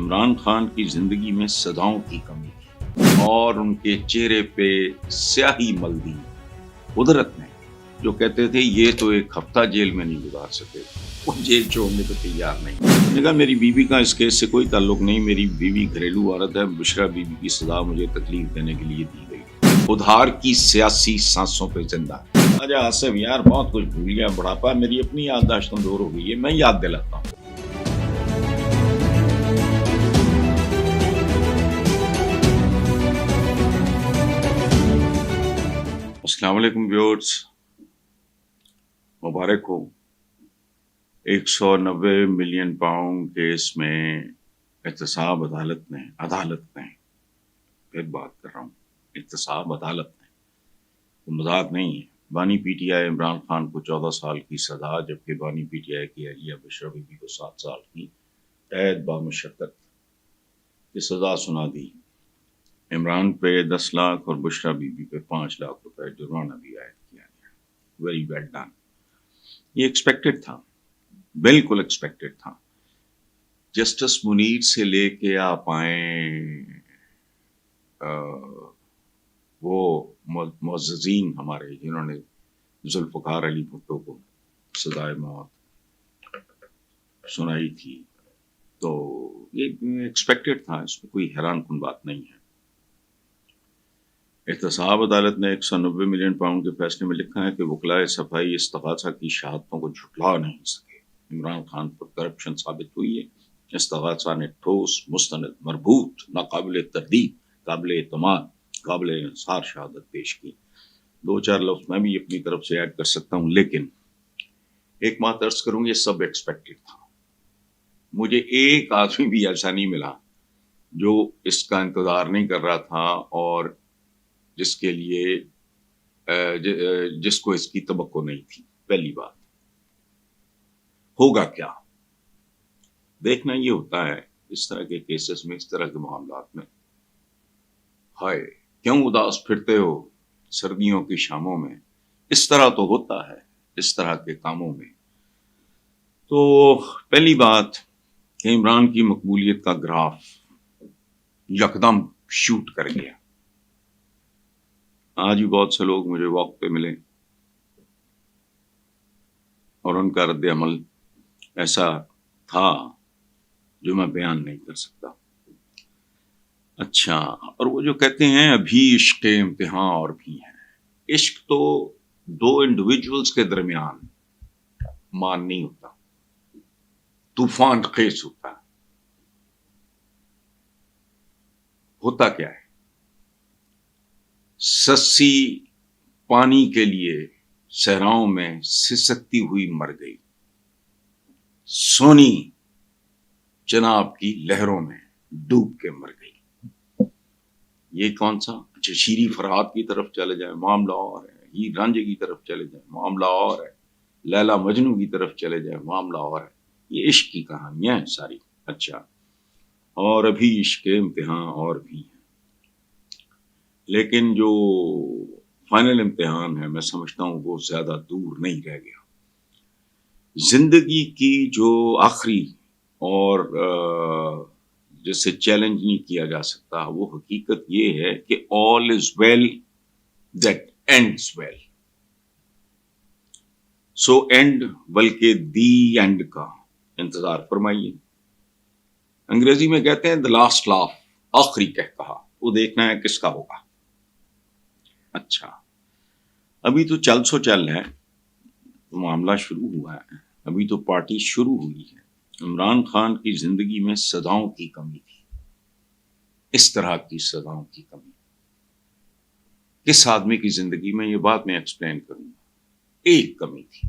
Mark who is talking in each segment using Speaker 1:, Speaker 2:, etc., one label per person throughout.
Speaker 1: عمران خان کی زندگی میں صداؤں کی کمی تھی اور ان کے چہرے پہ سیاہی مل دی قدرت نے، جو کہتے تھے یہ تو ایک ہفتہ جیل میں نہیں گزار سکے، وہ جیل چھوڑنے کو تیار نہیں۔ میں نے کہا میری بیوی کا اس کیس سے کوئی تعلق نہیں، میری بیوی گھریلو عورت ہے، بشرا بیوی کی سزا مجھے تکلیف دینے کے لیے دی گئی۔ ادھار کی سیاسی سانسوں پہ زندہ آجا آصف یار، بہت کچھ بھول گیا، بڑھاپا میری اپنی یادداشت کمزور ہو گئی ہے، میں یاد دلاتا ہوں۔ السلام علیکم ویورز، مبارک ہو۔ 190 ملین پاؤنڈ کیس میں احتساب عدالت نے پھر بات کر رہا ہوں، احتساب عدالت نے، وہ مذاق نہیں ہے۔ بانی پی ٹی آئی عمران خان کو 14 سال کی سزا، جبکہ بانی پی ٹی آئی کی اہلیہ بشرا بیوی کو 7 سال کی قید بامشقت کی سزا سنا دی۔ عمران پہ 10 لاکھ اور بشرا بیوی پہ 5 لاکھ روپے جرمانہ بھی عائد کیا گیا۔ Very well done. یہ ایکسپیکٹڈ تھا، بالکل ایکسپیکٹڈ تھا۔ جسٹس منیر سے لے کے آپ آئیں وہ معززین ہمارے جنہوں نے ذوالفقار علی بھٹو کو سزائے موت سنائی تھی، تو یہ ایکسپیکٹڈ تھا، اس میں کوئی حیران کن بات نہیں ہے۔ احتساب عدالت نے 190 ملین پاؤنڈ کے فیصلے میں لکھا ہے کہ وکلائے صفائی استغاثہ کی شہادتوں کو جھٹلا نہیں سکے۔ عمران خان پر کرپشن ثابت ہوئی ہے۔ استغاثہ نے ٹھوس، مستند، مربوط، ناقابل تردید، قابل اعتماد، قابل انحصار شہادت پیش کی۔ 2-4 لفظ میں بھی اپنی طرف سے ایڈ کر سکتا ہوں، لیکن ایک بات عرض کروں، یہ سب ایکسپیکٹڈ تھا۔ مجھے ایک آدمی بھی ایسا نہیں ملا جو اس کا انتظار نہیں کر رہا تھا اور جس کے لیے جس کو اس کی توقع نہیں تھی۔ پہلی بات، ہوگا کیا؟ دیکھنا یہ ہوتا ہے اس طرح کے کیسز میں، اس طرح کے معاملات میں، ہائے کیوں اداس پھرتے ہو سردیوں کی شاموں میں؟ اس طرح تو ہوتا ہے اس طرح کے کاموں میں۔ تو پہلی بات کہ عمران کی مقبولیت کا گراف یکدم شوٹ کر گیا۔ آج بھی بہت سے لوگ مجھے واک پہ ملے اور ان کا رد عمل ایسا تھا جو میں بیان نہیں کر سکتا۔ اچھا، اور وہ جو کہتے ہیں ابھی عشق کے امتحان اور بھی ہیں۔ عشق تو 2 انڈیویجولز کے درمیان مان نہیں ہوتا، طوفان خیز ہوتا ہے۔ ہوتا کیا ہے؟ سسی پانی کے لیے صحراؤں میں سسکتی ہوئی مر گئی، سونی جناب کی لہروں میں ڈوب کے مر گئی۔ یہ کون سا؟ اچھا، شیری فرہاد کی طرف چلے جائیں معاملہ اور ہے، ہیر رانجھے کی طرف چلے جائیں معاملہ اور ہے، لیلا مجنو کی طرف چلے جائیں معاملہ اور ہے۔ یہ عشق کی کہانیاں ہیں ساری۔ اچھا، اور ابھی عشق کے امتحان اور بھی ہیں، لیکن جو فائنل امتحان ہے میں سمجھتا ہوں وہ زیادہ دور نہیں رہ گیا۔ زندگی کی جو آخری اور جسے چیلنج نہیں کیا جا سکتا، وہ حقیقت یہ ہے کہ all is well that ends well. So end بلکہ the end کا انتظار فرمائیے۔ انگریزی میں کہتے ہیں the last laugh، آخری کہا، وہ دیکھنا ہے کس کا ہوگا۔ اچھا، ابھی تو چل سو چل ہے، معاملہ شروع ہوا ہے، ابھی تو پارٹی شروع ہوئی ہے۔ عمران خان کی زندگی میں سزاؤں کی کمی تھی، اس طرح کی سزاؤں کی کمی۔ کس آدمی کی زندگی میں، یہ بات میں ایکسپلین کروں گا۔ ایک کمی تھی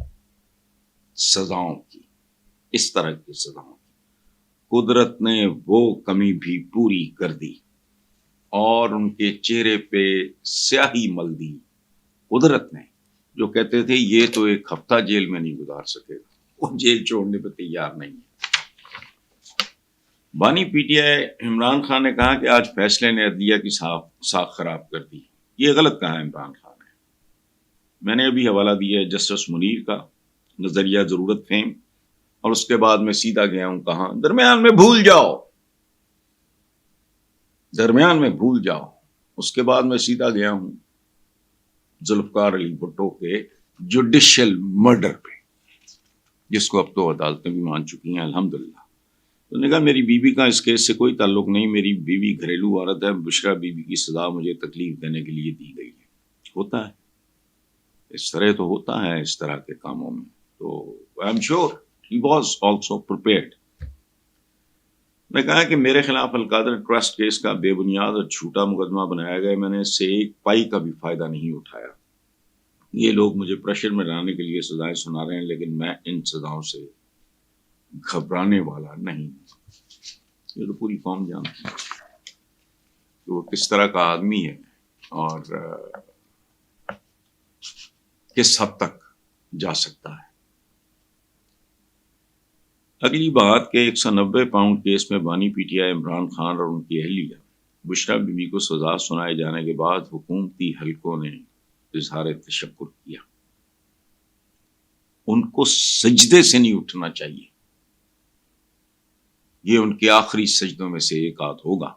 Speaker 1: سزاؤں کی، اس طرح کی سزاؤں کی۔ قدرت نے وہ کمی بھی پوری کر دی اور ان کے چہرے پہ سیاہی مل دی قدرت نے، جو کہتے تھے یہ تو ایک ہفتہ جیل میں نہیں گزار سکے گا، وہ جیل چھوڑنے پہ تیار نہیں ہے۔ بانی پی ٹی آئی عمران خان نے کہا کہ آج فیصلے نے عدلیہ کی ساکھ خراب کر دی۔ یہ غلط کہا عمران خان نے۔ میں نے ابھی حوالہ دیا ہے جسٹس منیر کا نظریہ ضرورت فہم، اور اس کے بعد میں سیدھا گیا ہوں کہاں، درمیان میں بھول جاؤ درمیان میں بھول جاؤ. اس کے بعد میں سیدھا گیا ہوں ذوالفقار علی بھٹو کے جوڈیشل مرڈر پہ، جس کو اب تو عدالتیں بھی مان چکی ہیں الحمدللہ. تو نے کہا میری بیوی کا اس کیس سے کوئی تعلق نہیں، میری بیوی گھریلو عورت ہے، بشرا بیوی کی سزا مجھے تکلیف دینے کے لیے دی گئی ہے. ہوتا ہے اس طرح، تو ہوتا ہے اس طرح کے کاموں میں. تو I am sure he was also prepared. میں کہا کہ میرے خلاف القادر ٹرسٹ کیس کا بے بنیاد اور جھوٹا مقدمہ بنایا گیا، میں نے اس سے ایک پائی کا بھی فائدہ نہیں اٹھایا. یہ لوگ مجھے پریشر میں لانے کے لیے سزائیں سنا رہے ہیں، لیکن میں ان سزاؤں سے گھبرانے والا نہیں. یہ تو پوری قوم جانتی ہے کہ وہ کس طرح کا آدمی ہے اور کس حد تک جا سکتا ہے. اگلی بات کہ 190 پاؤنڈ کیس میں بانی پی ٹی آئی عمران خان اور ان کی اہلیہ بشرا بیوی کو سزا سنائے جانے کے بعد حکومتی حلقوں نے اظہار تشکر کیا. ان کو سجدے سے نہیں اٹھنا چاہیے، یہ ان کے آخری سجدوں میں سے ایک آدھ ہوگا.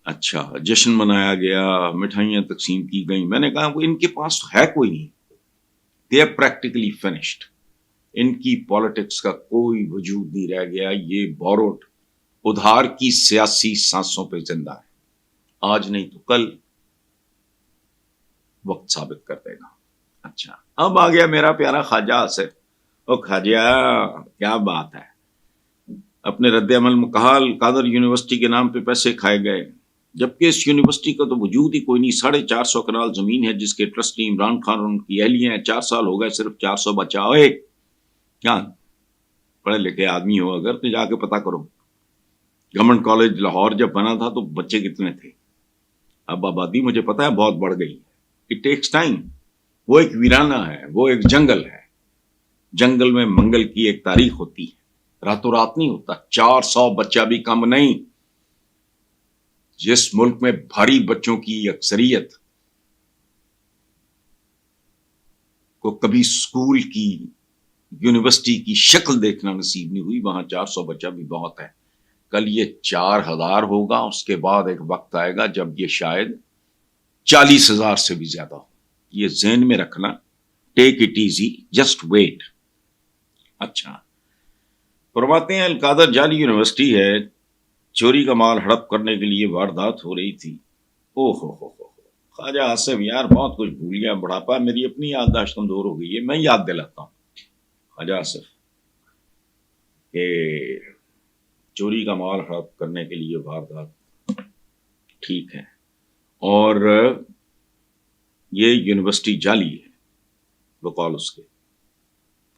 Speaker 1: اچھا، جشن منایا گیا، مٹھائیاں تقسیم کی گئیں. میں نے کہا وہ ان کے پاس ہے کوئی نہیں، دے آر پریکٹیکلی فنشڈ. ان کی پالیٹکس کا کوئی وجود نہیں رہ گیا. یہ بوروڈ ادھار کی سیاسی سانسوں پہ زندہ ہے. آج نہیں تو کل وقت ثابت کر دے گا. اچھا، اب آ گیا میرا پیارا خواجہ آصف. او خواجہ کیا بات ہے، اپنے رد عمل میں کہا القادر یونیورسٹی کے نام پہ پیسے کھائے گئے، جبکہ اس یونیورسٹی کا تو وجود ہی کوئی نہیں. 450 کنال زمین ہے جس کے ٹرسٹی عمران خان اور ان کی اہلیہ ہیں. 4 سال ہو گئے، صرف 400 بچا. کیا پڑھے لکھے آدمی ہو اگر تو جا کے پتا کرو. گورنمنٹ کالج لاہور جب بنا تھا تو بچے کتنے تھے؟ اب آبادی مجھے پتا ہے بہت بڑھ گئی. It takes time. وہ ایک ویرانہ ہے، وہ ایک جنگل ہے. جنگل میں منگل کی ایک تاریخ ہوتی ہے، راتوں رات نہیں ہوتا. 400 بچہ بھی کم نہیں. جس ملک میں بھاری بچوں کی اکثریت کو کبھی سکول کی یونیورسٹی کی شکل دیکھنا نصیب نہیں ہوئی، وہاں 400 بچہ بھی بہت ہے. کل یہ 4000 ہوگا، اس کے بعد ایک وقت آئے گا جب یہ شاید 40,000 سے بھی زیادہ ہو. یہ ذہن میں رکھنا. Take it easy, just wait. اچھا، فرماتے ہیں القادر جعلی یونیورسٹی ہے، چوری کا مال ہڑپ کرنے کے لیے واردات ہو رہی تھی. او ہو خواجہ آصف یار بہت کچھ بھول گیا، بڑھاپا میری اپنی یادداشت کمزور ہو گئی ہے. میں یاد دلاتا ہوں خواجہ آصف کہ چوری کا مال ہڑپ کرنے کے لیے واردات ٹھیک ہے، اور یہ یونیورسٹی جعلی ہے بقول اس کے.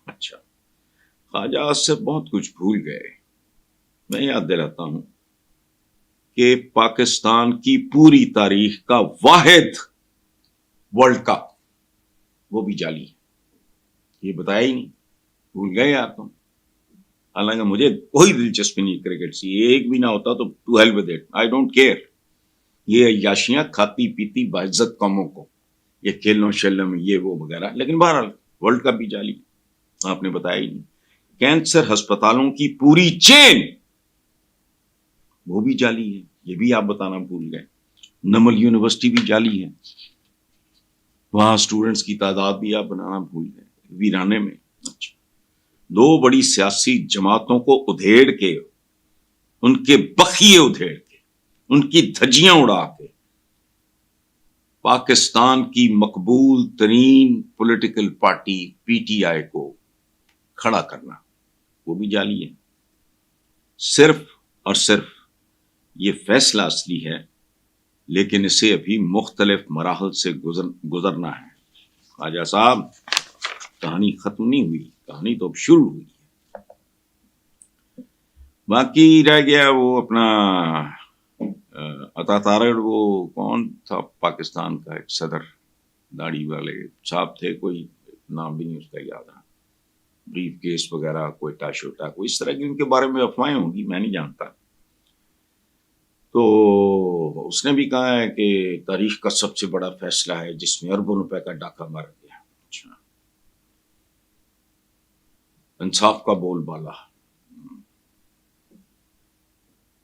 Speaker 1: اچھا، خواجہ آصف بہت کچھ بھول گئے. میں یاد دلاتا ہوں کہ پاکستان کی پوری تاریخ کا واحد ورلڈ کپ وہ بھی جعلی ہے. یہ بتایا ہی نہیں، بھول گئے یار تم. حالانکہ مجھے کوئی دلچسپی نہیں کرکٹ سے، ایک بھی نہ ہوتا تو to hell with it, I don't care. یہ عیاشیاں کھاتی پیتی باعزت قوموں کو، یہ کھیلوں شیلوں میں یہ وہ وغیرہ. لیکن بہرحال ورلڈ کپ بھی جعلی، آپ نے بتایا ہی نہیں. کینسر ہسپتالوں کی پوری چین وہ بھی جعلی ہے، یہ بھی آپ بتانا بھول گئے. نمل یونیورسٹی بھی جعلی ہے، وہاں اسٹوڈنٹس کی تعداد بھی آپ بنانا بھول گئے ویرانے میں. اچھا، 2 بڑی سیاسی جماعتوں کو ادھیڑ کے، ان کے بخیے ادھیڑ کے، ان کی دھجیاں اڑا کے پاکستان کی مقبول ترین political party P T I کو کھڑا کرنا، وہ بھی جعلی ہے. صرف اور صرف یہ فیصلہ اصلی ہے، لیکن اسے ابھی مختلف مراحل سے گزرنا ہے. خواجہ صاحب کہانی ختم نہیں ہوئی، کہانی تو اب شروع ہوئی ہے. باقی رہ گیا وہ اپنا عطا تارڑ، وہ کون تھا پاکستان کا ایک صدر، داڑھی والے صاحب تھے، کوئی نام بھی نہیں اس کا یاد رہا. بریف کیس وغیرہ، کوئی ٹاشوٹا، کوئی اس طرح کی ان کے بارے میں افواہیں ہوں گی، میں نہیں جانتا. تو اس نے بھی کہا ہے کہ تاریخ کا سب سے بڑا فیصلہ ہے جس میں اربوں روپے کا ڈاکہ مارا گیا. اچھا، انصاف کا بول بالا.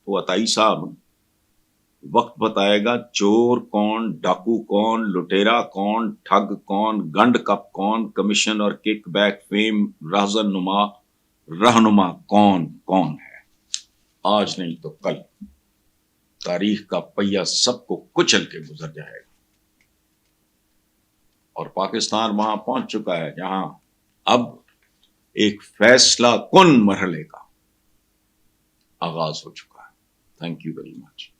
Speaker 1: وہ عطائی صاحب وقت بتائے گا چور کون، ڈاکو کون، لٹیرا کون، ٹھگ کون، گنڈ کپ کون، کمیشن اور کک بیک فیم رہنما کون کون ہے۔ آج نہیں تو کل تاریخ کا پہیہ سب کو کچل کے گزر جائے گا، اور پاکستان وہاں پہنچ چکا ہے جہاں اب ایک فیصلہ کن مرحلے کا آغاز ہو چکا ہے۔ Thank you very much.